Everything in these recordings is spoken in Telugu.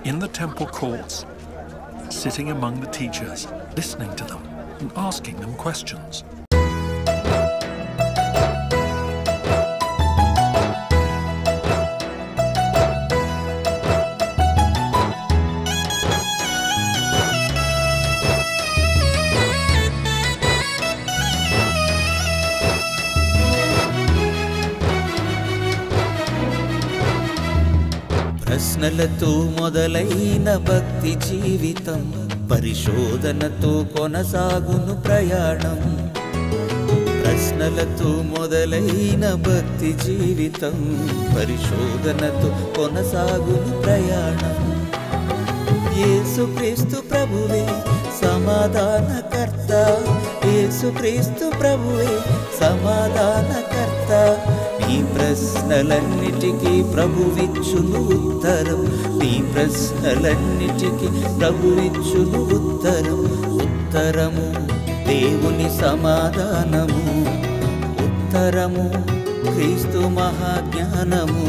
in the temple courts, sitting among the teachers, listening to them and asking them questions. ప్రశ్నలతో మొదలైన భక్తి జీవితం పరిశోధనతో కొనసాగును ప్రయాణం. ప్రశ్నలతో మొదలైన భక్తి జీవితం పరిశోధనతో కొనసాగును ప్రయాణం. యేసుక్రీస్తు ప్రభువే సమాధానకర్త, యేసుక్రీస్తు ప్రభువే సమాధానకర్త. నీ ప్రశ్నలన్నిటికీ ప్రభువిచ్చును ఉత్తరం, నీ ప్రశ్నలన్నిటికీ ప్రభువిచ్చును ఉత్తరం. ఉత్తరము దేవుని సమాధానము, ఉత్తరము క్రీస్తు మహాజ్ఞానము.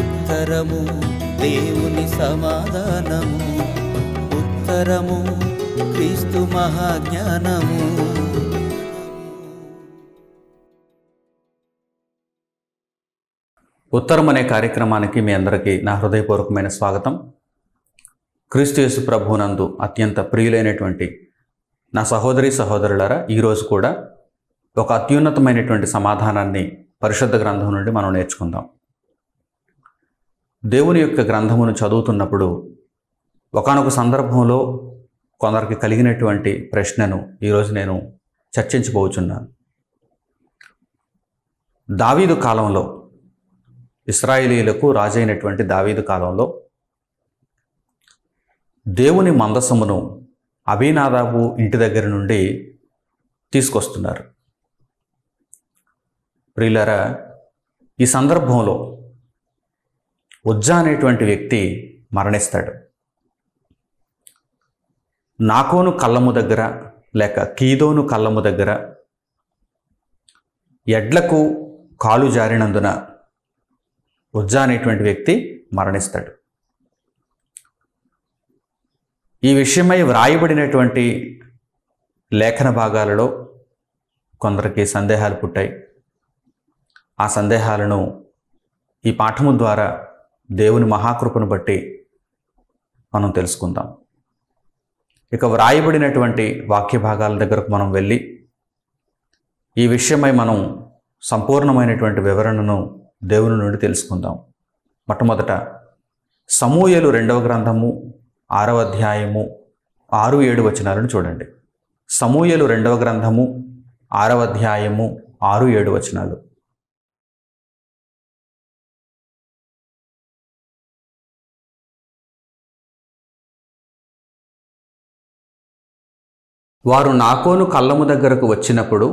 ఉత్తరము దేవుని సమాధానము, ఉత్తరము క్రీస్తు మహాజ్ఞానము. ఉత్తరం అనే కార్యక్రమానికి మీ అందరికీ నా హృదయపూర్వకమైన స్వాగతం. క్రీస్తు యేసు ప్రభువునందు అత్యంత ప్రియులైనటువంటి నా సహోదరి సహోదరులారా, ఈరోజు కూడా ఒక అత్యున్నతమైనటువంటి సమాధానాన్ని పరిశుద్ధ గ్రంథం నుండి మనం నేర్చుకుందాం. దేవుని యొక్క గ్రంథమును చదువుతున్నప్పుడు ఒకానొక సందర్భంలో కొందరికి కలిగినటువంటి ప్రశ్నను ఈరోజు నేను చర్చించబోచున్నాను. దావీదు కాలంలో, ఇశ్రాయేలీయులకు రాజైనటువంటి దావీదు కాలంలో దేవుని మందసమును అబీనాదాబు ఇంటి దగ్గర నుండి తీసుకొస్తున్నారు. ప్రియులారా, ఈ సందర్భంలో ఉజ్జా అనేటువంటి వ్యక్తి మరణిస్తాడు. నాకోను కళ్ళము దగ్గర లేక కీదోను కళ్ళము దగ్గర ఎడ్లకు కాలు జారినందున ఉజ్జా అనేటువంటి వ్యక్తి మరణిస్తాడు. ఈ విషయమై వ్రాయబడినటువంటి లేఖన భాగాలలో కొందరికి సందేహాలు పుట్టాయి. ఆ సందేహాలను ఈ పాఠము ద్వారా దేవుని మహాకృపను బట్టి మనం తెలుసుకుందాం. ఇక వ్రాయబడినటువంటి వాక్య భాగాల దగ్గరకు మనం వెళ్ళి ఈ విషయమై మనం సంపూర్ణమైనటువంటి వివరణను దేవుని నుండి తెలుసుకుందాం. మొట్టమొదట సమూయేలు 2వ గ్రంథము 6వ అధ్యాయము 6-7 వచనాలను చూడండి. సమూయేలు 2వ గ్రంథము 6వ అధ్యాయము 6-7 వచనాలు. వారు నాకోను కళ్ళము దగ్గరకు వచ్చినప్పుడు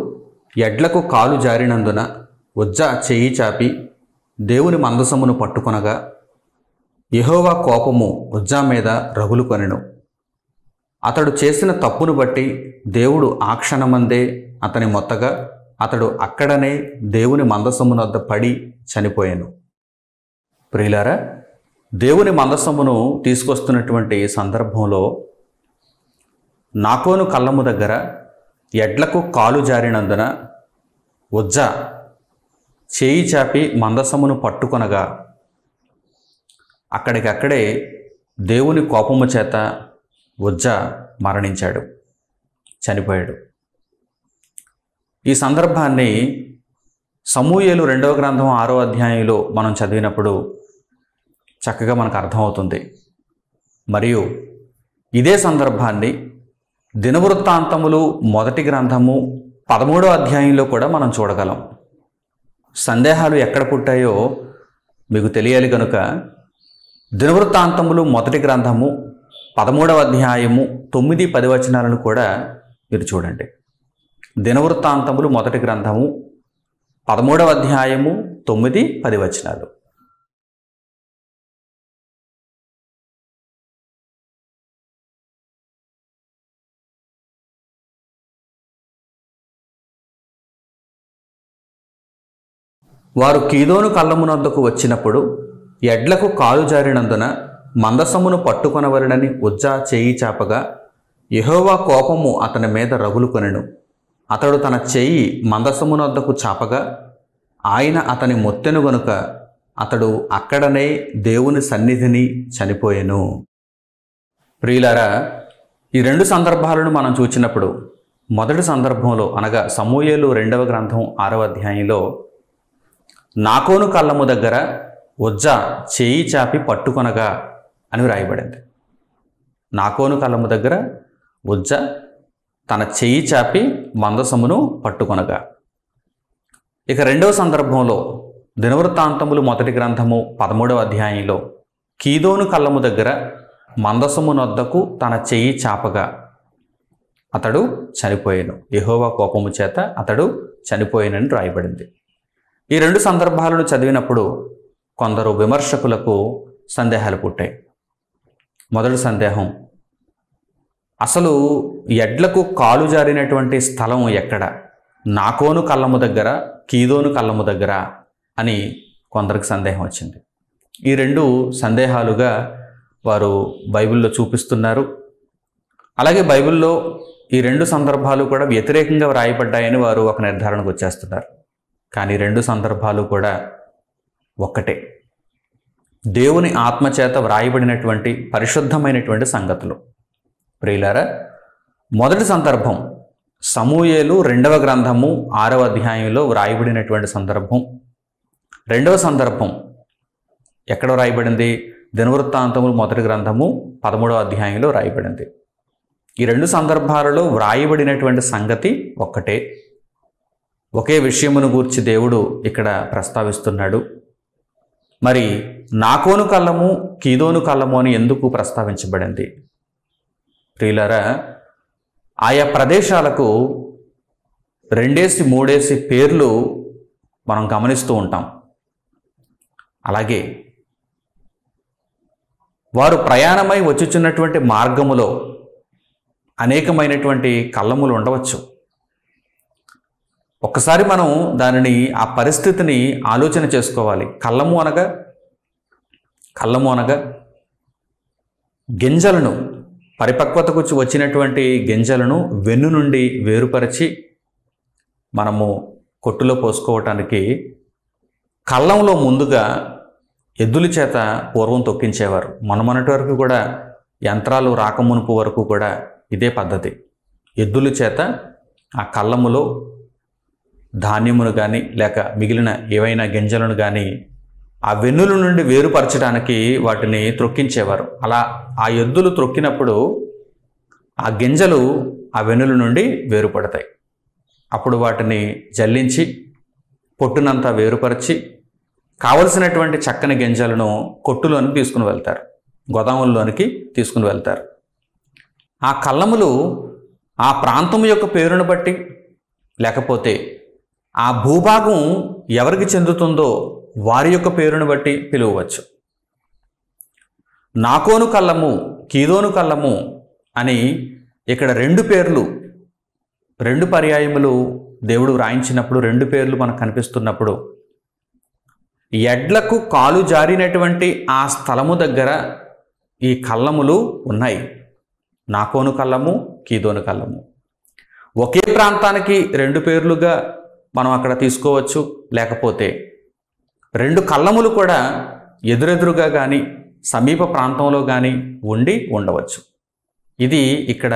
ఎడ్లకు కాలు జారినందున ఉజ్జా చెయ్యి చాపి దేవుని మందసమును పట్టుకొనగా యెహోవా కోపము ఉజ్జా మీద రగులుకొనెను. అతడు చేసిన తప్పును బట్టి దేవుడు ఆ క్షణమందే అతని మొత్తగా అతడు అక్కడనే దేవుని మందసమునొద్ద పడి చనిపోయాను. ప్రియులారా, దేవుని మందసమును తీసుకొస్తున్నటువంటి సందర్భంలో నాకోను కళ్ళము దగ్గర ఎడ్లకు కాలు జారినందున ఉజ్జా చేయి చాపి మందసమును పట్టుకొనగా అక్కడికక్కడే దేవుని కోపము చేత ఉజ్జా మరణించాడు, చనిపోయాడు. ఈ సందర్భాన్ని సమూయేలు 2వ గ్రంథం 6వ అధ్యాయంలో మనం చదివినప్పుడు చక్కగా మనకు అర్థమవుతుంది. మరియు ఇదే సందర్భాన్ని దినవృత్తాంతములు 1వ గ్రంథము 13వ అధ్యాయంలో కూడా మనం చూడగలం. సందేహాలు ఎక్కడ పుట్టాయో మీకు తెలియాలి కనుక దినవృత్తాంతములు 1వ గ్రంథము 13వ అధ్యాయము 9-10 వచనాలను కూడా మీరు చూడండి. దినవృత్తాంతములు 1వ గ్రంథము 13వ అధ్యాయము 9-10 వచనాలు. వారు కీదోను కళ్ళమునొద్దకు వచ్చినప్పుడు ఎడ్లకు కాలు జారినందున మందసమును పట్టుకొనవలెనని ఉజ్జా చేయి చాపగా యెహోవా కోపము అతని మీద రగులుకొనెను. అతడు తన చేయి మందసమునొద్దకు చాపగా ఆయన అతని మొత్తెను గనుక అతడు అక్కడనే దేవుని సన్నిధిని చనిపోయెను. ప్రియులారా, ఈ రెండు సందర్భాలను మనం చూచినప్పుడు మొదటి సందర్భంలో అనగా సమూయేలు 2వ గ్రంథం 6వ అధ్యాయంలో నాకోను కళ్ళము దగ్గర ఉజ్జా చేయి చాపి పట్టుకొనగా అని వ్రాయబడింది. నాకోను కళ్ళము దగ్గర ఉజ్జా తన చేయి చాపి మందసమును పట్టుకొనగా. ఇక రెండవ సందర్భంలో దినవృత్తాంతములు మొదటి గ్రంథము 13వ అధ్యాయంలో కీదోను కళ్ళము దగ్గర మందసమునొద్దకు తన చెయ్యి చాపగా అతడు చనిపోయాను. యెహోవా కోపము చేత అతడు చనిపోయానని రాయబడింది. ఈ రెండు సందర్భాలను చదివినప్పుడు కొందరు విమర్శకులకు సందేహాలు పుట్టాయి. మొదటి సందేహం, అసలు ఎడ్లకు కాలు జారినటువంటి స్థలం ఎక్కడ? నాకోను కళ్ళము దగ్గర, కీదోను కళ్ళము దగ్గర అని కొందరికి సందేహం వచ్చింది. ఈ రెండు సందేహాలుగా వారు బైబిల్లో చూపిస్తున్నారు. అలాగే బైబిల్లో ఈ రెండు సందర్భాలు కూడా వ్యతిరేకంగా వ్రాయబడ్డాయని వారు ఒక నిర్ధారణకు వచ్చేస్తున్నారు. కానీ రెండు సందర్భాలు కూడా ఒక్కటే, దేవుని ఆత్మచేత వ్రాయబడినటువంటి పరిశుద్ధమైనటువంటి సంగతులు. ప్రియులారా, మొదటి సందర్భం సమూయేలు 2వ గ్రంథము 6వ అధ్యాయంలో వ్రాయబడినటువంటి సందర్భం. రెండవ సందర్భం ఎక్కడ వ్రాయబడింది? దినవృత్తాంతములు మొదటి గ్రంథము 13వ అధ్యాయంలో వ్రాయబడింది. ఈ రెండు సందర్భాలలో వ్రాయబడినటువంటి సంగతి ఒక్కటే. ఒకే విషయమును గూర్చి దేవుడు ఇక్కడ ప్రస్తావిస్తున్నాడు. మరి నాకోను కళ్ళము, కీదోను కళ్ళము అని ఎందుకు ప్రస్తావించబడింది? ప్రియులారా, ఆయా ప్రదేశాలకు 2-3 పేర్లు మనం గమనిస్తూ ఉంటాం. అలాగే వారు ప్రయాణమై వచ్చుచున్నటువంటి మార్గములో అనేకమైనటువంటి కళ్ళములు ఉండవచ్చు. ఒక్కసారి మనం దానిని, ఆ పరిస్థితిని ఆలోచన చేసుకోవాలి. కళ్ళము అనగా గింజలను, పరిపక్వతకు వచ్చినటువంటి గింజలను వెన్ను నుండి వేరుపరిచి మనము కొట్టులో పోసుకోవటానికి కళ్ళంలో ముందుగా ఎద్దుల చేత పూర్వం తొక్కించేవారు. మొన్నటి వరకు కూడా, యంత్రాలు రాకమునుపు వరకు కూడా ఇదే పద్ధతి. ఎద్దుల చేత ఆ కళ్ళములో ధాన్యమును కానీ లేక మిగిలిన ఏవైనా గింజలను కానీ ఆ వెన్నుల నుండి వేరుపరచడానికి వాటిని త్రొక్కించేవారు. అలా ఆ ఎద్దులు త్రొక్కినప్పుడు ఆ గింజలు ఆ వెన్నుల నుండి వేరుపడతాయి. అప్పుడు వాటిని జల్లించి పొట్టునంతా వేరుపరిచి కావలసినటువంటి చక్కని గింజలను కొట్టులోనికి తీసుకుని వెళ్తారు, గోదాముల్లోనికి తీసుకుని వెళ్తారు. ఆ కళ్ళములు ఆ ప్రాంతం యొక్క పేరును బట్టి లేకపోతే ఆ భూభాగం ఎవరికి చెందుతుందో వారి యొక్క పేరును బట్టి పిలువవచ్చు. నాకోను కళ్ళము, కీదోను కళ్ళము అని ఇక్కడ 2 పేర్లు, 2 పర్యాయములు దేవుడు వ్రాయించినప్పుడు, 2 పేర్లు మనకు కనిపిస్తున్నప్పుడు ఎడ్లకు కాలు జారినటువంటి ఆ స్థలము దగ్గర ఈ కళ్ళములు ఉన్నాయి. నాకోను కళ్ళము, కీదోను కళ్ళము. ఒకే ప్రాంతానికి 2 పేర్లుగా మనం అక్కడ తీసుకోవచ్చు. లేకపోతే 2 కళ్ళములు కూడా ఎదురెదురుగా కానీ సమీప ప్రాంతంలో కానీ ఉండవచ్చు. ఇది ఇక్కడ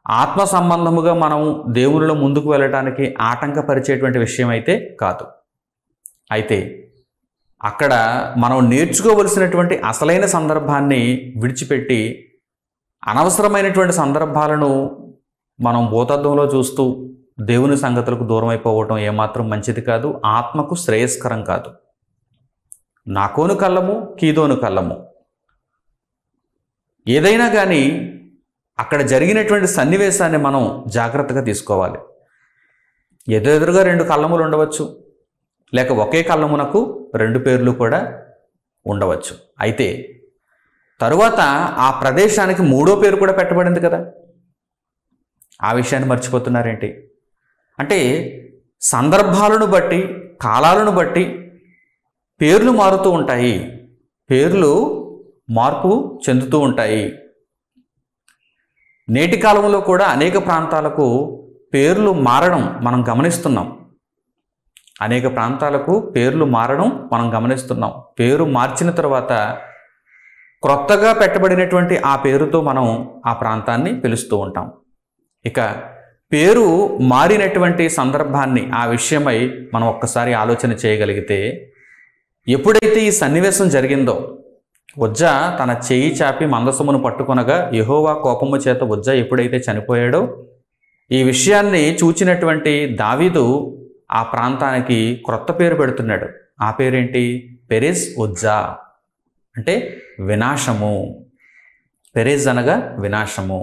ఆత్మ సంబంధముగా మనం దేవునిలో ముందుకు వెళ్ళటానికి ఆటంకపరిచేటువంటి విషయం అయితే కాదు. అయితే అక్కడ మనం నేర్చుకోవలసినటువంటి అసలైన సందర్భాన్ని విడిచిపెట్టి అనవసరమైనటువంటి సందర్భాలను మనం భూతద్దంలో చూస్తూ దేవుని సంగతులకు దూరం అయిపోవటం ఏమాత్రం మంచిది కాదు, ఆత్మకు శ్రేయస్కరం కాదు. నాకోను కళ్ళము, కీదోను కళ్ళము ఏదైనా కానీ అక్కడ జరిగినటువంటి సన్నివేశాన్ని మనం జాగ్రత్తగా తీసుకోవాలి. ఎదురెదురుగా 2 కళ్ళములు ఉండవచ్చు, లేక ఒకే కళ్ళమునకు 2 పేర్లు కూడా ఉండవచ్చు. అయితే తరువాత ఆ ప్రదేశానికి 3వ పేరు కూడా పెట్టబడింది కదా. ఆ విషయాన్ని మర్చిపోతున్నారేంటి? అంటే సందర్భాలను బట్టి, కాలాలను బట్టి పేర్లు మారుతూ ఉంటాయి. పేర్లు మార్పు చెందుతూ ఉంటాయి. నేటి కాలంలో కూడా అనేక ప్రాంతాలకు పేర్లు మారడం మనం గమనిస్తున్నాం. అనేక ప్రాంతాలకు పేర్లు మారడం మనం గమనిస్తున్నాం. పేరు మార్చిన తర్వాత క్రొత్తగా పెట్టబడినటువంటి ఆ పేరుతో మనం ఆ ప్రాంతాన్ని పిలుస్తూ ఉంటాం. ఇక పేరు మారినటువంటి సందర్భాన్ని, ఆ విషయమై మనం ఒక్కసారి ఆలోచన చేయగలిగితే, ఎప్పుడైతే ఈ సన్నివేశం జరిగిందో, ఉజ్జా తన చేయి చాపి మందసమును పట్టుకొనగా యెహోవా కోపము చేత ఉజ్జా ఎప్పుడైతే చనిపోయాడో, ఈ విషయాన్ని చూచినటువంటి దావీదు ఆ ప్రాంతానికి క్రొత్త పేరు పెడుతున్నాడు. ఆ పేరేంటి? పెరెజ్ ఉజ్జా, అంటే వినాశము. పెరెజ్ అనగా వినాశము.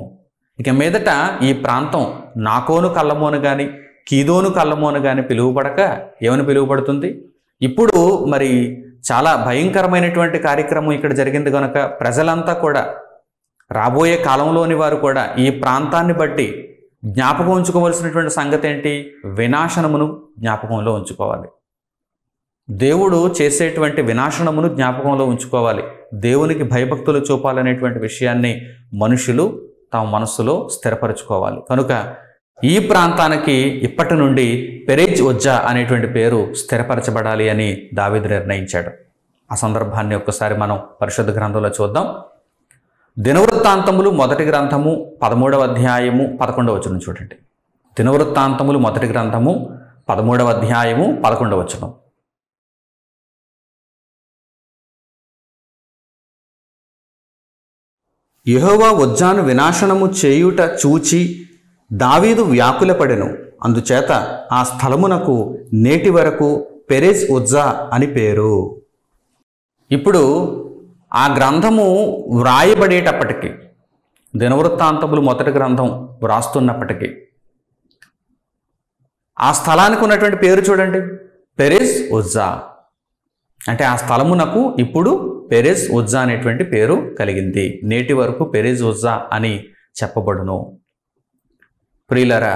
ఇక మీదట ఈ ప్రాంతం నాకోను కళ్ళమోను కానీ కీదోను కళ్ళమోను కానీ పిలువబడక ఏమని పిలువబడుతుంది? ఇప్పుడు మరి చాలా భయంకరమైనటువంటి కార్యక్రమం ఇక్కడ జరిగింది కనుక ప్రజలంతా కూడా, రాబోయే కాలంలోని వారు కూడా ఈ ప్రాంతాన్ని బట్టి జ్ఞాపకం ఉంచుకోవాల్సినటువంటి సంగతి ఏంటి? వినాశనమును జ్ఞాపకంలో ఉంచుకోవాలి. దేవుడు చేసేటువంటి వినాశనమును జ్ఞాపకంలో ఉంచుకోవాలి. దేవునికి భయభక్తులు చూపాలనేటువంటి విషయాన్ని మనుషులు తమ మనస్సులో స్థిరపరచుకోవాలి. కనుక ఈ ప్రాంతానికి ఇప్పటి నుండి పెరెజ్ ఉజ్జా అనేటువంటి పేరు స్థిరపరచబడాలి అని దావీదు నిర్ణయించాడు. ఆ సందర్భాన్ని ఒక్కసారి మనం పరిశుద్ధ గ్రంథంలో చూద్దాం. దినవృత్తాంతములు మొదటి గ్రంథము 13వ అధ్యాయము 11వ వచనం చూడండి. దినవృత్తాంతములు మొదటి గ్రంథము 13వ అధ్యాయము 11వ వచనం. యెహోవా ఉజ్జాను వినాశనము చేయుట చూచి దావీదు వ్యాకులపడెను. అందుచేత ఆ స్థలమునకు నేటి వరకు పెరెజ్ ఉజ్జా అని పేరు. ఇప్పుడు ఆ గ్రంథము వ్రాయబడేటప్పటికీ, దినవృత్తాంతములు మొదటి గ్రంథం వ్రాస్తున్నప్పటికీ ఆ స్థలానికి ఉన్నటువంటి పేరు చూడండి, పెరెజ్ ఉజ్జా. అంటే ఆ స్థలమునకు ఇప్పుడు పెరెజ్ ఉజ్జా అనేటువంటి పేరు కలిగింది. నేటి వరకు పెరెజ్ ఉజ్జా అని చెప్పబడును. ప్రియులరా,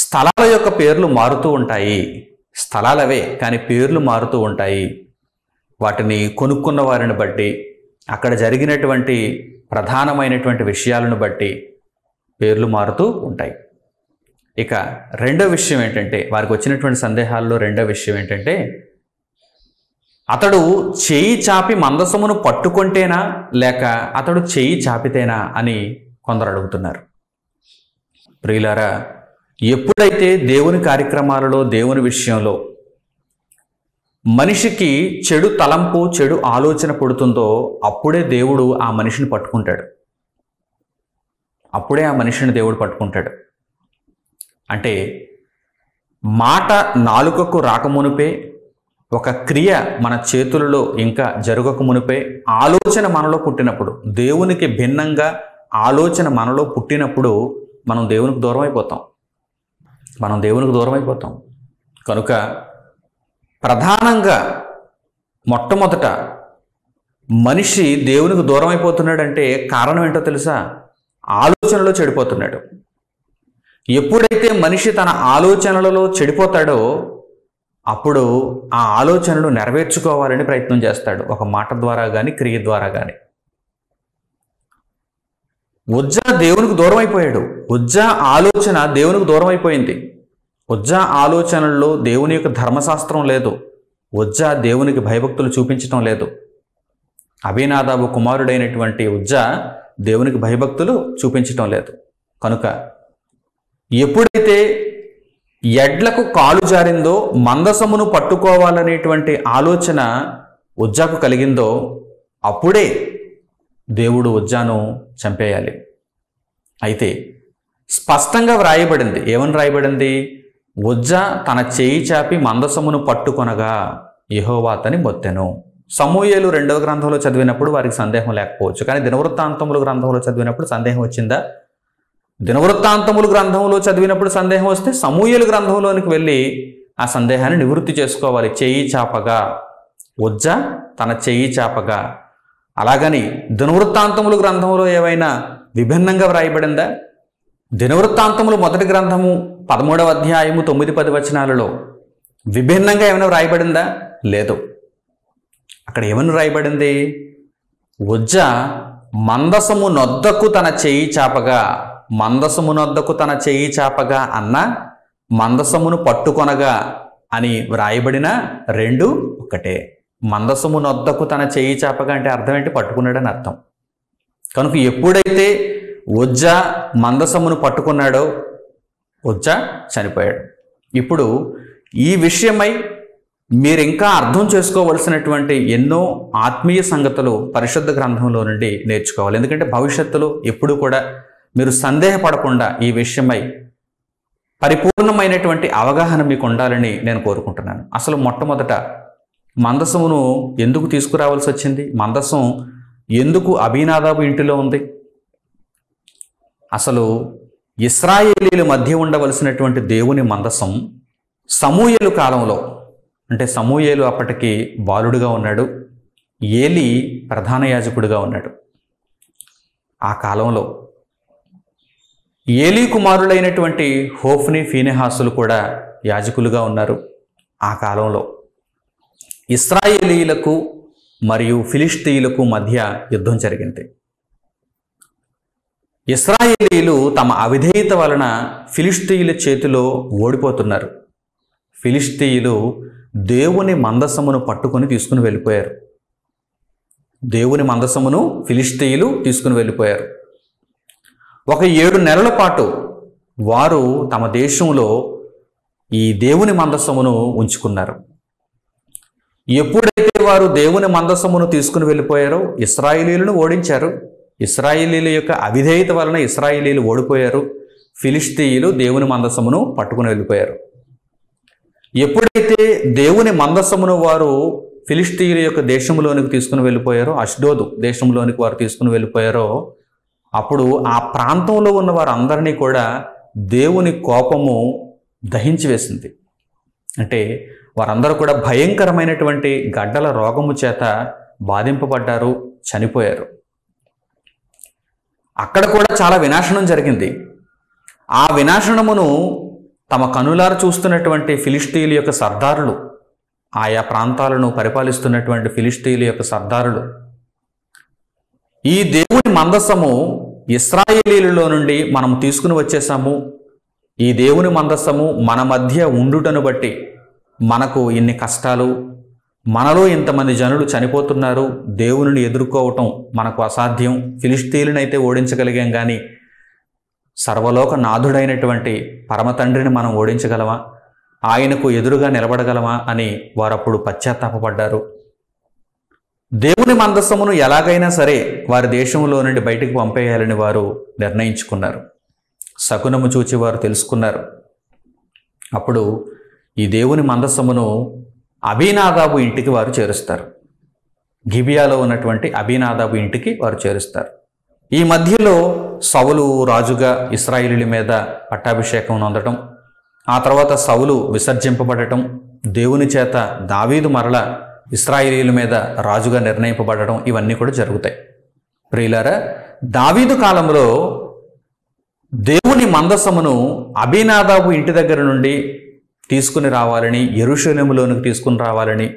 స్థలాల యొక్క పేర్లు మారుతూ ఉంటాయి. స్థలాలవే కానీ పేర్లు మారుతూ ఉంటాయి. వాటిని కొనుక్కున్న వారిని బట్టి, అక్కడ జరిగినటువంటి ప్రధానమైనటువంటి విషయాలను బట్టి పేర్లు మారుతూ ఉంటాయి. ఇక రెండో విషయం ఏంటంటే, వారికి వచ్చినటువంటి సందేహాల్లో రెండో విషయం ఏంటంటే, అతడు చేయి చాపి మందసమును పట్టుకుంటేనా లేక అతడు చేయి చాపితేనా అని కొందరు అడుగుతున్నారు. ప్రియులారా, ఎప్పుడైతే దేవుని కార్యక్రమాలలో, దేవుని విషయంలో మనిషికి చెడు తలంపు, చెడు ఆలోచన పుడుతుందో అప్పుడే దేవుడు ఆ మనిషిని పట్టుకుంటాడు. అప్పుడే ఆ మనిషిని దేవుడు పట్టుకుంటాడు. అంటే మాట నాలుకకు రాకమునుపే, ఒక క్రియ మన చేతులలో ఇంకా జరగక మునిపే ఆలోచన మనలో పుట్టినప్పుడు, దేవునికి భిన్నంగా ఆలోచన మనలో పుట్టినప్పుడు మనం దేవునికి దూరం అయిపోతాం. మనం దేవునికి దూరం అయిపోతాం. కనుక ప్రధానంగా మొట్టమొదట మనిషి దేవునికి దూరం అయిపోతున్నాడంటే కారణం ఏంటో తెలుసా? ఆలోచనలో చెడిపోతున్నాడు. ఎప్పుడైతే మనిషి తన ఆలోచనలలో చెడిపోతాడో అప్పుడు ఆ ఆలోచనలు నెరవేర్చుకోవాలని ప్రయత్నం చేస్తాడు, ఒక మాట ద్వారా కానీ క్రియ ద్వారా కానీ. ఉజ్జా దేవునికి దూరం అయిపోయాడు. ఉజ్జా ఆలోచన దేవునికి దూరం అయిపోయింది. ఉజ్జా ఆలోచనల్లో దేవుని యొక్క ధర్మశాస్త్రం లేదు. ఉజ్జా దేవునికి భయభక్తులు చూపించటం లేదు. అభినాదాబు కుమారుడైనటువంటి ఉజ్జా దేవునికి భయభక్తులు చూపించటం లేదు. కనుక ఎప్పుడైతే ఎడ్లకు కాలు జారిందో, మందసమును పట్టుకోవాలనేటువంటి ఆలోచన ఉజ్జాకు కలిగిందో అప్పుడే దేవుడు ఉజ్జాను చంపేయాలి. అయితే స్పష్టంగా వ్రాయబడింది. ఏమని వ్రాయబడింది? ఉజ్జా తన చేయి చాపి మందసమును పట్టుకొనగా యెహోవా అతని మొత్తెను. సమూయేలు 2వ గ్రంథంలో చదివినప్పుడు వారికి సందేహం లేకపోవచ్చు, కానీ దినవృత్తాంతములు గ్రంథంలో చదివినప్పుడు సందేహం వచ్చిందా? దినవృత్తాంతములు గ్రంథంలో చదివినప్పుడు సందేహం వస్తే సమూయేలు గ్రంథంలోనికి వెళ్ళి ఆ సందేహాన్ని నివృత్తి చేసుకోవాలి. చేయి చాపగా, ఉజ్జా తన చేయి చాపగా. అలాగని దినవృత్తాంతములు గ్రంథంలో ఏమైనా విభిన్నంగా వ్రాయబడిందా? దినవృత్తాంతములు మొదటి గ్రంథము 13వ అధ్యాయము 9-10 వచనాలలో విభిన్నంగా ఏమైనా వ్రాయబడిందా? లేదు. అక్కడ ఏమని వ్రాయబడింది? ఉజ్జ మందసము నొద్దకు తన చెయ్యి చాపగా, మందసము నొద్దకు తన చెయ్యి చాపగా అన్న మందసమును పట్టుకొనగా అని వ్రాయబడిన రెండు ఒకటే. మందసము నొద్దకు తన చెయ్యి చాపగా అంటే అర్థం ఏంటి? పట్టుకున్నాడని అర్థం. కనుక ఎప్పుడైతే ఉజ్జ మందసమును పట్టుకున్నాడో ఉజ్జ చనిపోయాడు. ఇప్పుడు ఈ విషయమై మీరు ఇంకా అర్థం చేసుకోవలసినటువంటి ఎన్నో ఆత్మీయ సంగతులు పరిశుద్ధ గ్రంథంలో నుండి నేర్చుకోవాలి. ఎందుకంటే భవిష్యత్తులో ఎప్పుడు కూడా మీరు సందేహపడకుండా ఈ విషయమై పరిపూర్ణమైనటువంటి అవగాహన మీకు ఉండాలని నేను కోరుకుంటున్నాను. అసలు మొట్టమొదట మందసమును ఎందుకు తీసుకురావాల్సి వచ్చింది? మందసం ఎందుకు అబీనాదాబు ఇంటిలో ఉంది? అసలు ఇశ్రాయేలీల మధ్య ఉండవలసినటువంటి దేవుని మందసం సమూయేలు కాలంలో, అంటే సమూయేలు అప్పటికి బాలుడుగా ఉన్నాడు, ఏలీ ప్రధాన యాజకుడిగా ఉన్నాడు. ఆ కాలంలో ఏలీ కుమారులైనటువంటి హోఫ్ని, ఫీనెహాసులు కూడా యాజకులుగా ఉన్నారు. ఆ కాలంలో ఇశ్రాయేలీలకు మరియు ఫిలిష్తీయులకు మధ్య యుద్ధం జరిగింది. ఇశ్రాయేలీలు తమ అవిధేయత వలన ఫిలిష్తీయుల చేతిలో ఓడిపోతున్నారు. ఫిలిష్తీయులు దేవుని మందసమును పట్టుకొని తీసుకుని వెళ్ళిపోయారు. దేవుని మందసమును ఫిలిష్తీయులు తీసుకుని వెళ్ళిపోయారు. ఒక 7 నెలల పాటు వారు తమ దేశంలో ఈ దేవుని మందసమును ఉంచుకున్నారు. ఎప్పుడైతే వారు దేవుని మందసమును తీసుకుని వెళ్ళిపోయారో ఇశ్రాయేలీలను ఓడించారు. ఇశ్రాయేలీల యొక్క అవిధేయత వలన ఇశ్రాయేలీలు ఓడిపోయారు. ఫిలిష్తీయులు దేవుని మందసమును పట్టుకుని వెళ్ళిపోయారు. ఎప్పుడైతే దేవుని మందసమును వారు ఫిలిష్తీయుల యొక్క దేశంలోనికి తీసుకుని వెళ్ళిపోయారో, అష్డోదు దేశంలోనికి వారు తీసుకుని వెళ్ళిపోయారో, అప్పుడు ఆ ప్రాంతంలో ఉన్న వారందరినీ కూడా దేవుని కోపము దహించి వేసింది. అంటే వారందరూ కూడా భయంకరమైనటువంటి గడ్డల రోగము చేత బాధింపబడ్డారు, చనిపోయారు. అక్కడ కూడా చాలా వినాశనం జరిగింది. ఆ వినాశనమును తమ కనులారు చూస్తున్నటువంటి ఫిలిష్తీయుల యొక్క సర్దారులు, ఆయా ప్రాంతాలను పరిపాలిస్తున్నటువంటి ఫిలిష్తీయుల యొక్క సర్దారులు, ఈ దేవుని మందసము ఇశ్రాయేలీలలో నుండి మనం తీసుకుని వచ్చేసాము, ఈ దేవుని మందసము మన మధ్య ఉండుటను బట్టి మనకు ఇన్ని కష్టాలు, మనలో ఇంతమంది జనులు చనిపోతున్నారు, దేవుని ఎదుర్కోవటం మనకు అసాధ్యం, ఫిలిష్తీయులనైతే ఓడించగలిగాం కానీ సర్వలోక నాథుడైనటువంటి పరమతండ్రిని మనం ఓడించగలమా, ఆయనకు ఎదురుగా నిలబడగలమా అని వారప్పుడు పశ్చాత్తాపపడ్డారు. దేవుని మందసమును ఎలాగైనా సరే వారి దేశంలో నుండి బయటికి పంపేయాలని వారు నిర్ణయించుకున్నారు. శకునము చూచి వారు తెలుసుకున్నారు. అప్పుడు ఈ దేవుని మందసమును అబీనాదాబు ఇంటికి వారు చేరుస్తారు. గిబియాలో ఉన్నటువంటి అబీనాదాబు ఇంటికి వారు చేరుస్తారు. ఈ మధ్యలో సౌలు రాజుగా ఇశ్రాయేలీల మీద పట్టాభిషేకం పొందటం, ఆ తర్వాత సౌలు విసర్జింపబడటం, దేవుని చేత దావీదు మరల ఇశ్రాయేలీల మీద రాజుగా నిర్ణయింపబడటం, ఇవన్నీ కూడా జరుగుతాయి. ప్రియులారా, దావీదు కాలంలో దేవుని మందసమును అబీనాదాబు ఇంటి దగ్గర నుండి తీసుకుని రావాలని, యెరూషలేములోనికి తీసుకుని రావాలని